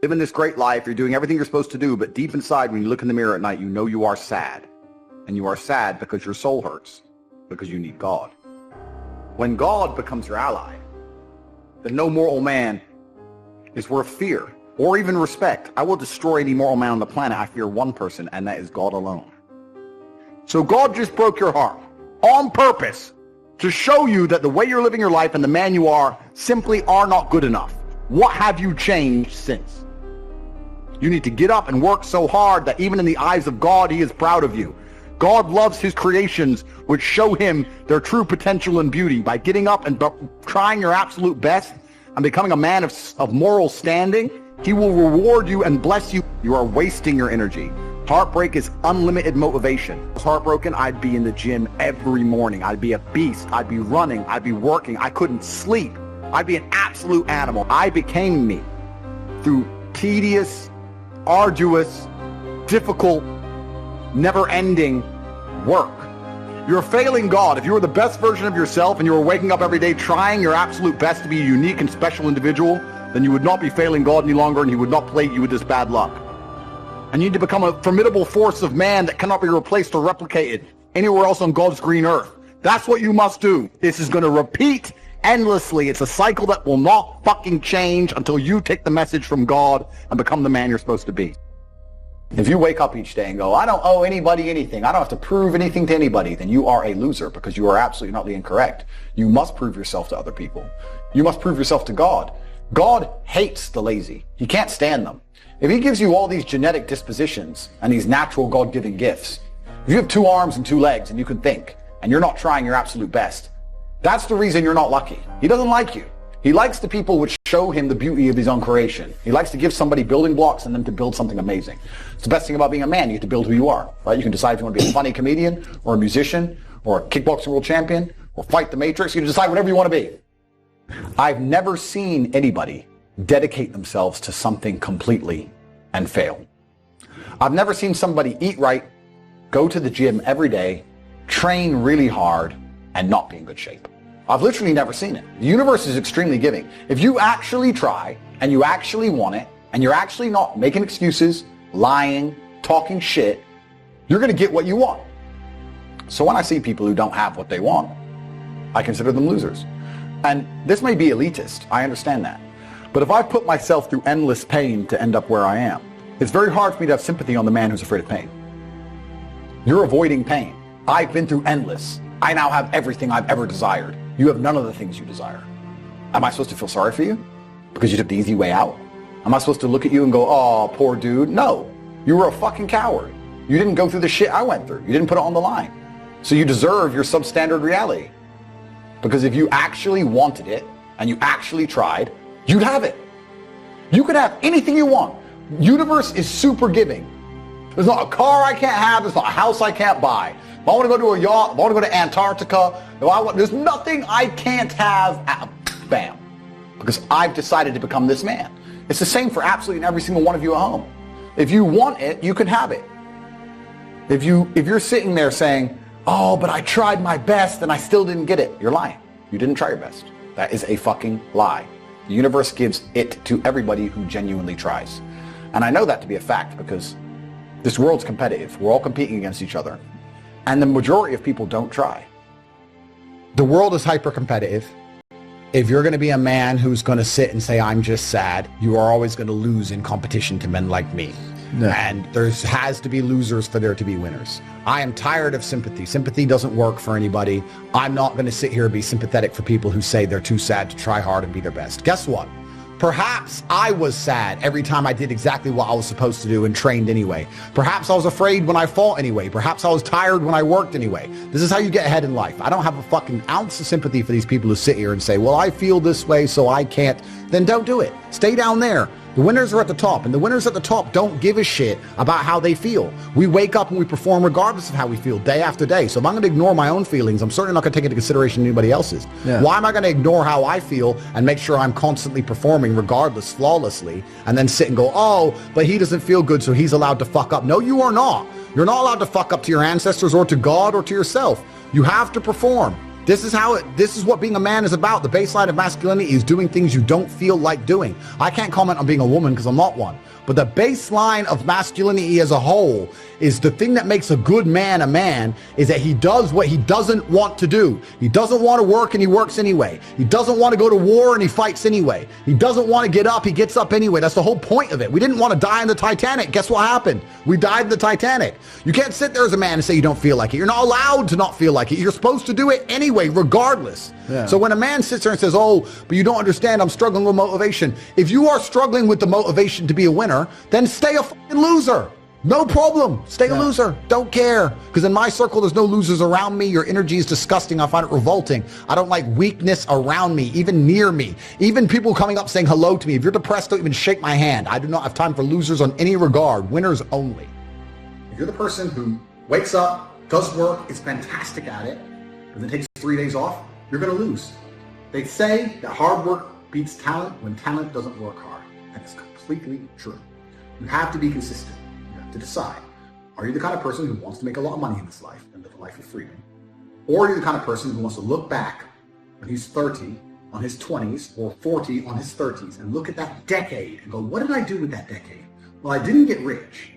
living this great life, you're doing everything you're supposed to do, but deep inside, when you look in the mirror at night, you know you are sad. And you are sad because your soul hurts, because you need God. When God becomes your ally, then no mortal man is worth fear or even respect. I will destroy any mortal man on the planet. I fear one person, and that is God alone. So God just broke your heart on purpose to show you that the way you're living your life and the man you are simply are not good enough. What have you changed since? You need to get up and work so hard that even in the eyes of God, he is proud of you. God loves his creations, which show him their true potential and beauty. By getting up and trying your absolute best and becoming a man of moral standing, he will reward you and bless you. You are wasting your energy. Heartbreak is unlimited motivation. If I was heartbroken, I'd be in the gym every morning. I'd be a beast. I'd be running. I'd be working. I couldn't sleep. I'd be an absolute animal. I became me through tedious, arduous, difficult, never-ending work. You're failing God. If you were the best version of yourself and you were waking up every day trying your absolute best to be a unique and special individual, then you would not be failing God any longer, and he would not plague you with this bad luck. And you need to become a formidable force of man that cannot be replaced or replicated anywhere else on God's green earth. That's what you must do. This is going to repeat endlessly. It's a cycle that will not fucking change until you take the message from God and become the man you're supposed to be. If you wake up each day and go, I don't owe anybody anything, I don't have to prove anything to anybody, then you are a loser, because you are absolutely not incorrect. You must prove yourself to other people. You must prove yourself to God. God hates the lazy. He can't stand them. If he gives you all these genetic dispositions and these natural God-given gifts, if you have 2 arms and 2 legs and you can think, and you're not trying your absolute best, that's the reason you're not lucky. He doesn't like you. He likes the people which show him the beauty of his own creation. He likes to give somebody building blocks and them to build something amazing. It's the best thing about being a man. You get to build who you are, right? You can decide if you want to be a funny comedian or a musician or a kickboxing world champion or fight the Matrix. You can decide whatever you want to be. I've never seen anybody dedicate themselves to something completely and fail. I've never seen somebody eat right, go to the gym every day, train really hard, and not be in good shape. I've literally never seen it. The universe is extremely giving. If you actually try and you actually want it and you're actually not making excuses, lying, talking shit, you're going to get what you want. So when I see people who don't have what they want, I consider them losers. And this may be elitist. I understand that. But if I put myself through endless pain to end up where I am, it's very hard for me to have sympathy on the man who's afraid of pain. You're avoiding pain. I've been through endless. I now have everything I've ever desired. You have none of the things you desire. Am I supposed to feel sorry for you because you took the easy way out? Am I supposed to look at you and go, oh, poor dude? No, you were a fucking coward. You didn't go through the shit I went through. You didn't put it on the line. So you deserve your substandard reality. Because if you actually wanted it and you actually tried, you'd have it. You could have anything you want. Universe is super giving. There's not a car I can't have. There's not a house I can't buy. If I want to go to a yacht, if I want to go to Antarctica, there's nothing I can't have. Bam. Because I've decided to become this man. It's the same for absolutely every single one of you at home. If you want it, you can have it. If you're sitting there saying, oh, but I tried my best and I still didn't get it, you're lying. You didn't try your best. That is a fucking lie. The universe gives it to everybody who genuinely tries. And I know that to be a fact because this world's competitive. We're all competing against each other. And the majority of people don't try. The world is hyper-competitive. If you're going to be a man who's going to sit and say, I'm just sad, you are always going to lose in competition to men like me. No. And there has to be losers for there to be winners. I am tired of sympathy. Sympathy doesn't work for anybody. I'm not going to sit here and be sympathetic for people who say they're too sad to try hard and be their best. Guess what? Perhaps I was sad every time I did exactly what I was supposed to do and trained anyway. Perhaps I was afraid when I fought anyway. Perhaps I was tired when I worked anyway. This is how you get ahead in life. I don't have a fucking ounce of sympathy for these people who sit here and say, well, I feel this way, so I can't. Then don't do it. Stay down there. The winners are at the top, and the winners at the top don't give a shit about how they feel. We wake up and we perform regardless of how we feel day after day. So if I'm going to ignore my own feelings, I'm certainly not going to take into consideration anybody else's. Yeah. Why am I going to ignore how I feel and make sure I'm constantly performing regardless, flawlessly, and then sit and go, oh, but he doesn't feel good, so he's allowed to fuck up. No, you are not. You're not allowed to fuck up to your ancestors or to God or to yourself. You have to perform. This is what being a man is about. The baseline of masculinity is doing things you don't feel like doing. I can't comment on being a woman because I'm not one. But the baseline of masculinity as a whole is the thing that makes a good man a man is that he does what he doesn't want to do. He doesn't want to work and he works anyway. He doesn't want to go to war and he fights anyway. He doesn't want to get up, he gets up anyway. That's the whole point of it. We didn't want to die in the Titanic. Guess what happened? We died in the Titanic. You can't sit there as a man and say you don't feel like it. You're not allowed to not feel like it. You're supposed to do it anyway, regardless. Yeah. So when a man sits there and says, oh, but you don't understand, I'm struggling with motivation. If you are struggling with the motivation to be a winner, then stay a fucking loser. No problem. Stay a loser. Don't care. Because in my circle, there's no losers around me. Your energy is disgusting. I find it revolting. I don't like weakness around me, even near me. Even people coming up saying hello to me. If you're depressed, don't even shake my hand. I do not have time for losers on any regard. Winners only. If you're the person who wakes up, does work, is fantastic at it, but then takes 3 days off, you're going to lose. They say that hard work beats talent when talent doesn't work hard. And it's completely true. You have to be consistent. You have to decide. Are you the kind of person who wants to make a lot of money in this life and live a life of freedom? Or are you the kind of person who wants to look back when he's 30 on his 20s or 40 on his 30s and look at that decade and go, what did I do with that decade? Well, I didn't get rich.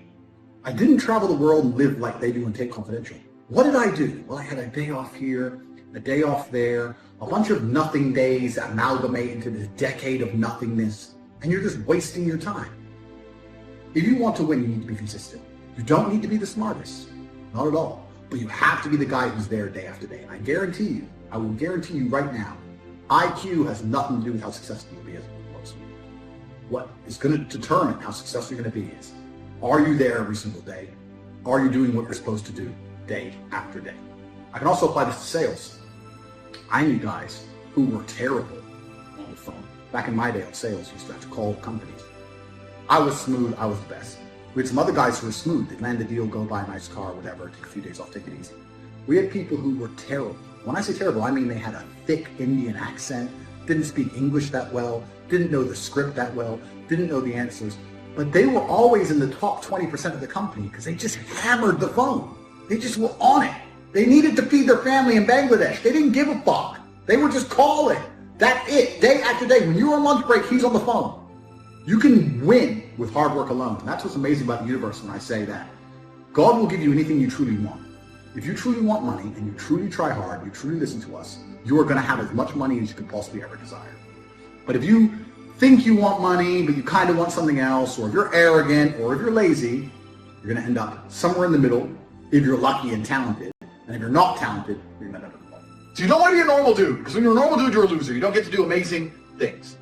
I didn't travel the world and live like they do in Tate Confidential. What did I do? Well, I had a day off here, a day off there, a bunch of nothing days that amalgamate into this decade of nothingness, and you're just wasting your time. If you want to win, you need to be consistent. You don't need to be the smartest, not at all, but you have to be the guy who's there day after day. And I will guarantee you right now, IQ has nothing to do with how successful you'll be as a person. What is going to determine how successful you're going to be is, are you there every single day? Are you doing what you're supposed to do day after day? I can also apply this to sales. I knew guys who were terrible on the phone. Back in my day on sales, you used to have to call companies. I was smooth, I was the best. We had some other guys who were smooth. They'd land a deal, go buy a nice car, whatever, take a few days off, take it easy. We had people who were terrible. When I say terrible, I mean they had a thick Indian accent, didn't speak English that well, didn't know the script that well, didn't know the answers, but they were always in the top 20% of the company because they just hammered the phone. They just were on it. They needed to feed their family in Bangladesh. They didn't give a fuck. They were just calling. That's it, day after day. When you're on lunch break, he's on the phone. You can win with hard work alone. And that's what's amazing about the universe when I say that. God will give you anything you truly want. If you truly want money and you truly try hard, you truly listen to us, you are going to have as much money as you could possibly ever desire. But if you think you want money, but you kind of want something else, or if you're arrogant, or if you're lazy, you're going to end up somewhere in the middle if you're lucky and talented. And if you're not talented, you're going to end up at the bottom. So you don't want to be a normal dude, because when you're a normal dude, you're a loser. You don't get to do amazing things.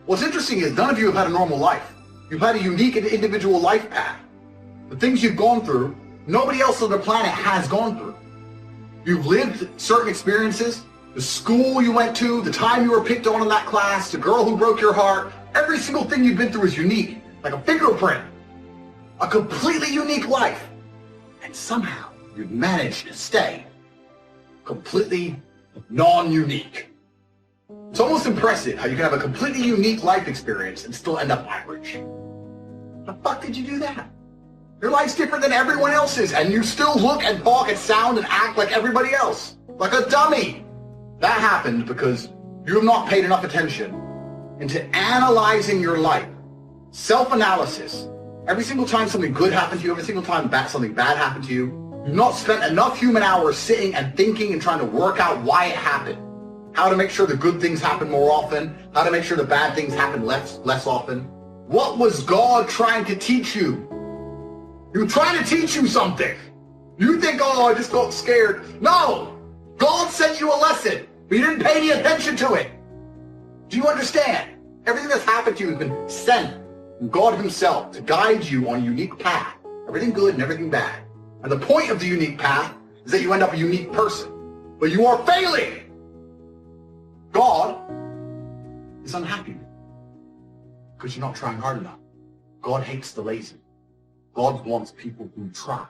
What's interesting is none of you have had a normal life. You've had a unique and individual life path. The things you've gone through, nobody else on the planet has gone through. You've lived certain experiences, the school you went to, the time you were picked on in that class, the girl who broke your heart. Every single thing you've been through is unique, like a fingerprint. A completely unique life. And somehow you've managed to stay completely non-unique. It's almost impressive how you can have a completely unique life experience and still end up average. How the fuck did you do that? Your life's different than everyone else's, and you still look and talk and sound and act like everybody else. Like a dummy. That happened because you have not paid enough attention into analyzing your life. Self-analysis. Every single time something good happened to you, every single time something bad happened to you, you've not spent enough human hours sitting and thinking and trying to work out why it happened. How to make sure the good things happen more often, how to make sure the bad things happen less often. What was God trying to teach you? He was trying to teach you something. You think, oh, I just got scared. No! God sent you a lesson, but you didn't pay any attention to it. Do you understand? Everything that's happened to you has been sent from God himself to guide you on a unique path. Everything good and everything bad. And the point of the unique path is that you end up a unique person. But you are failing. God is unhappy with you because you're not trying hard enough. God hates the lazy. God wants people who try.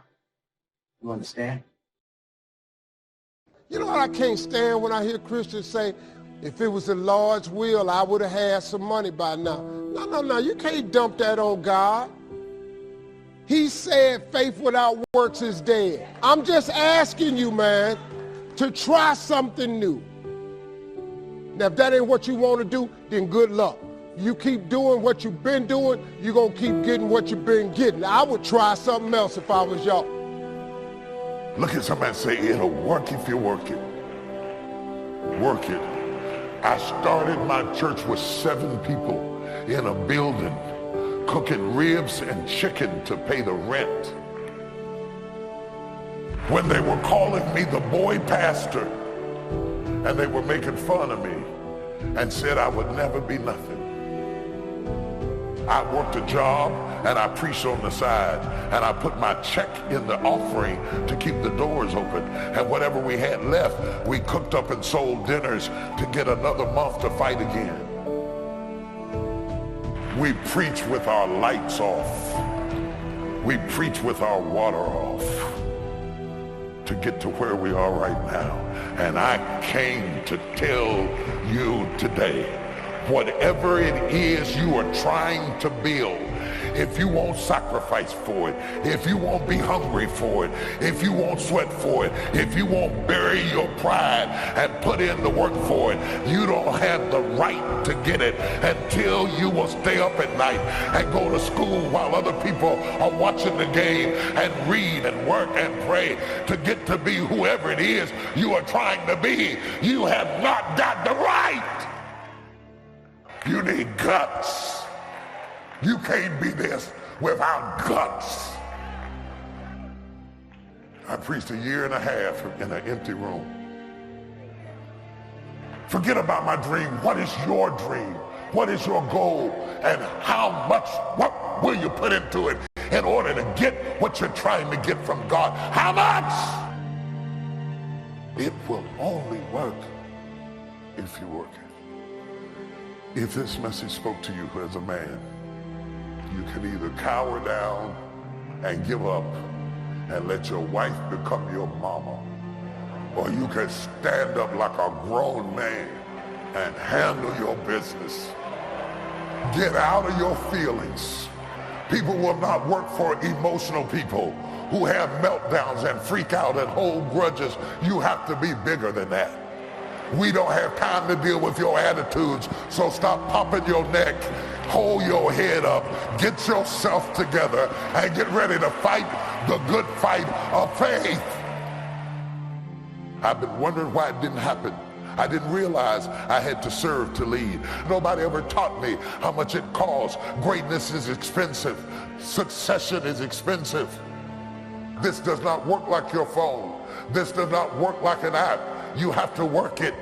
You understand? You know what I can't stand when I hear Christians say, if it was the Lord's will, I would have had some money by now. No. You can't dump that on God. He said faith without works is dead. I'm just asking you, man, to try something new. Now, if that ain't what you want to do, then good luck. You keep doing what you've been doing, you're going to keep getting what you've been getting. I would try something else if I was y'all. Look at somebody and say, it'll work if you work it. Work it. I started my church with 7 people in a building, cooking ribs and chicken to pay the rent. When they were calling me the boy pastor, and they were making fun of me and said I would never be nothing. I worked a job and I preached on the side, and I put my check in the offering to keep the doors open, and whatever we had left, we cooked up and sold dinners to get another month to fight again. We preach with our lights off. We preach with our water off to get to where we are right now. And I came to tell you today, whatever it is you are trying to build, if you won't sacrifice for it, if you won't be hungry for it, if you won't sweat for it, if you won't bury your pride and put in the work for it, you don't have the right to get it until you will stay up at night and go to school while other people are watching the game and read and work and pray to get to be whoever it is you are trying to be. You have not got the right. You need guts. You can't be this without guts. I preached 1.5 years in an empty room. Forget about my dream. What is your dream? What is your goal? And what will you put into it in order to get what you're trying to get from God? How much? It will only work if you work it. If this message spoke to you as a man, you can either cower down and give up and let your wife become your mama, or you can stand up like a grown man and handle your business. Get out of your feelings. People will not work for emotional people who have meltdowns and freak out and hold grudges. You have to be bigger than that. We don't have time to deal with your attitudes, so stop popping your neck. Hold your head up, get yourself together, and get ready to fight the good fight of faith. I've been wondering why it didn't happen. I didn't realize I had to serve to lead. Nobody ever taught me how much it costs. Greatness is expensive. Succession is expensive. This does not work like your phone. This does not work like an app. You have to work it.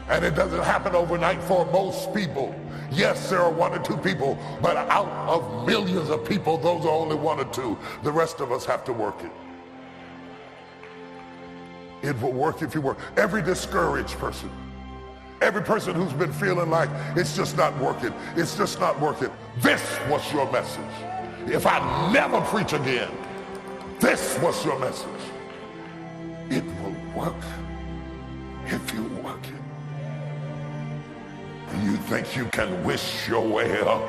And it doesn't happen overnight for most people. Yes, there are 1 or 2 people, but out of millions of people, those are only 1 or 2. The rest of us have to work it. It will work if you work. Every discouraged person, every person who's been feeling like it's just not working, it's just not working, this was your message. If I never preach again, this was your message. It will work if you work it. You think you can wish your way up?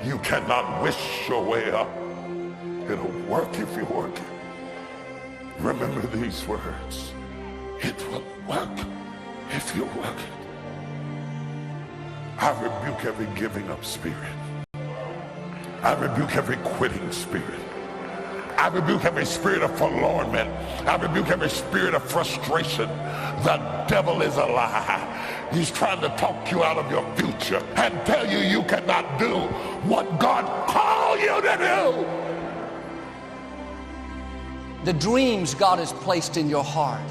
You cannot wish your way up. It'll work if you work it. Remember these words. It will work if you work it. I rebuke every giving up spirit. I rebuke every quitting spirit. I rebuke every spirit of forlornment. I rebuke every spirit of frustration. The devil is a lie. He's trying to talk you out of your future and tell you you cannot do what God called you to do. The dreams God has placed in your heart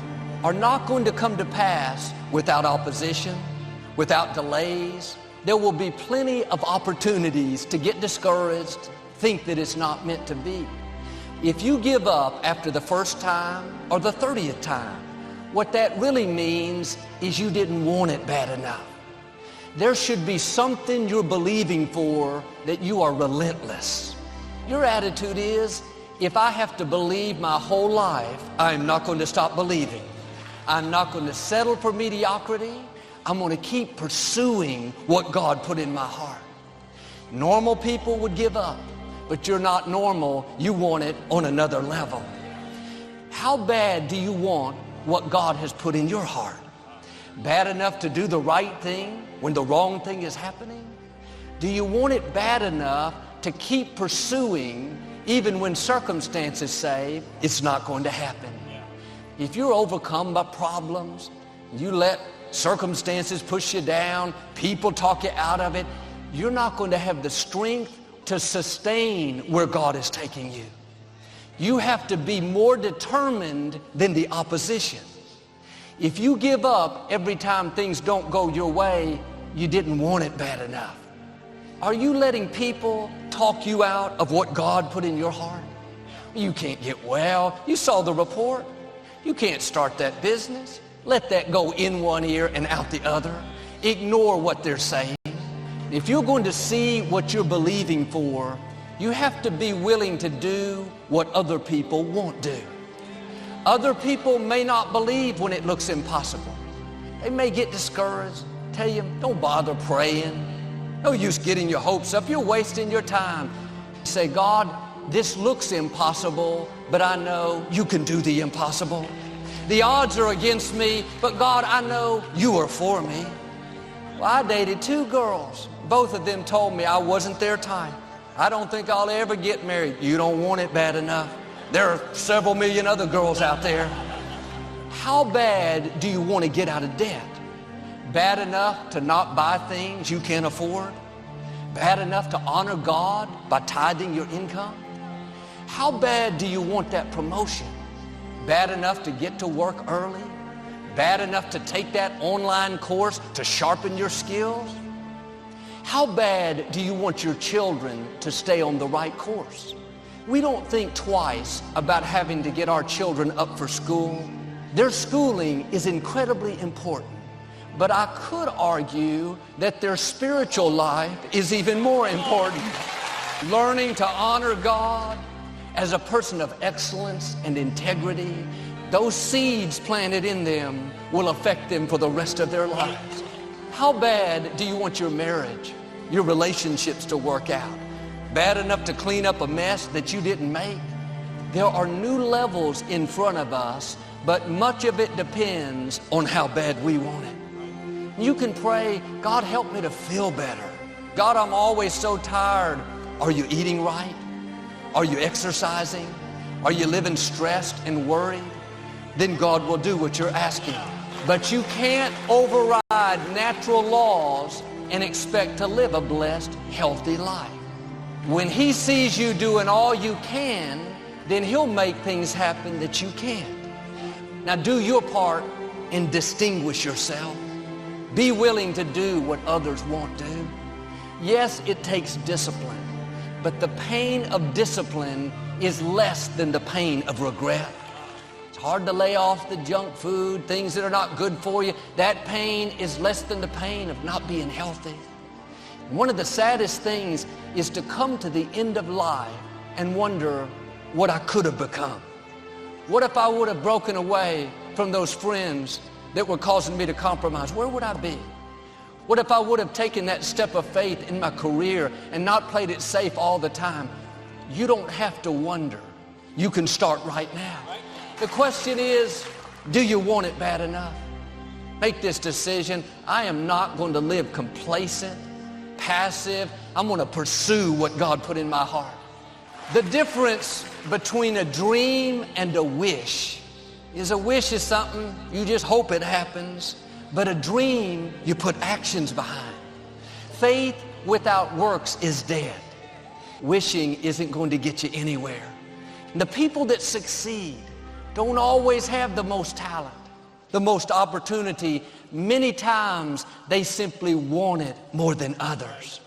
are not going to come to pass without opposition, without delays. There will be plenty of opportunities to get discouraged, think that it's not meant to be. If you give up after the first time or the 30th time, what that really means is you didn't want it bad enough. There should be something you're believing for, that you are relentless. Your attitude is, if I have to believe my whole life, I'm not going to stop believing. I'm not going to settle for mediocrity. I'm going to keep pursuing what God put in my heart. Normal people would give up, but you're not normal. You want it on another level. How bad do you want what God has put in your heart? Bad enough to do the right thing when the wrong thing is happening? Do you want it bad enough to keep pursuing even when circumstances say it's not going to happen? If you're overcome by problems, you let circumstances push you down, people talk you out of it, you're not going to have the strength to sustain where God is taking you. You have to be more determined than the opposition. If you give up every time things don't go your way, you didn't want it bad enough. Are you letting people talk you out of what God put in your heart? You can't get well. You saw the report. You can't start that business. Let that go in one ear and out the other. Ignore what they're saying. If you're going to see what you're believing for, you have to be willing to do what other people won't do. Other people may not believe when it looks impossible. They may get discouraged, tell you, don't bother praying. No use getting your hopes up. You're wasting your time. Say, God, this looks impossible, but I know you can do the impossible. The odds are against me, but God, I know you are for me. Well, I dated 2 girls. Both of them told me I wasn't their type. I don't think I'll ever get married. You don't want it bad enough. There are several million other girls out there. How bad do you want to get out of debt? Bad enough to not buy things you can't afford? Bad enough to honor God by tithing your income? How bad do you want that promotion? Bad enough to get to work early? Bad enough to take that online course to sharpen your skills? How bad do you want your children to stay on the right course? We don't think twice about having to get our children up for school. Their schooling is incredibly important, but I could argue that their spiritual life is even more important. Learning to honor God as a person of excellence and integrity, those seeds planted in them will affect them for the rest of their lives. How bad do you want your marriage, your relationships to work out? Bad enough to clean up a mess that you didn't make? There are new levels in front of us, but much of it depends on how bad we want it. You can pray, God, help me to feel better. God, I'm always so tired. Are you eating right? Are you exercising? Are you living stressed and worried? Then God will do what you're asking. But you can't override natural laws and expect to live a blessed, healthy life. When He sees you doing all you can, then He'll make things happen that you can't. Now do your part and distinguish yourself. Be willing to do what others won't do. Yes, it takes discipline, but the pain of discipline is less than the pain of regret. It's hard to lay off the junk food, things that are not good for you. That pain is less than the pain of not being healthy. One of the saddest things is to come to the end of life and wonder what I could have become. What if I would have broken away from those friends that were causing me to compromise? Where would I be? What if I would have taken that step of faith in my career and not played it safe all the time? You don't have to wonder. You can start right now. The question is, do you want it bad enough? Make this decision. I am not going to live complacent, passive. I'm going to pursue what God put in my heart. The difference between a dream and a wish is a wish is something you just hope it happens, but a dream you put actions behind. Faith without works is dead. Wishing isn't going to get you anywhere. And the people that succeed don't always have the most talent, the most opportunity. Many times they simply want it more than others.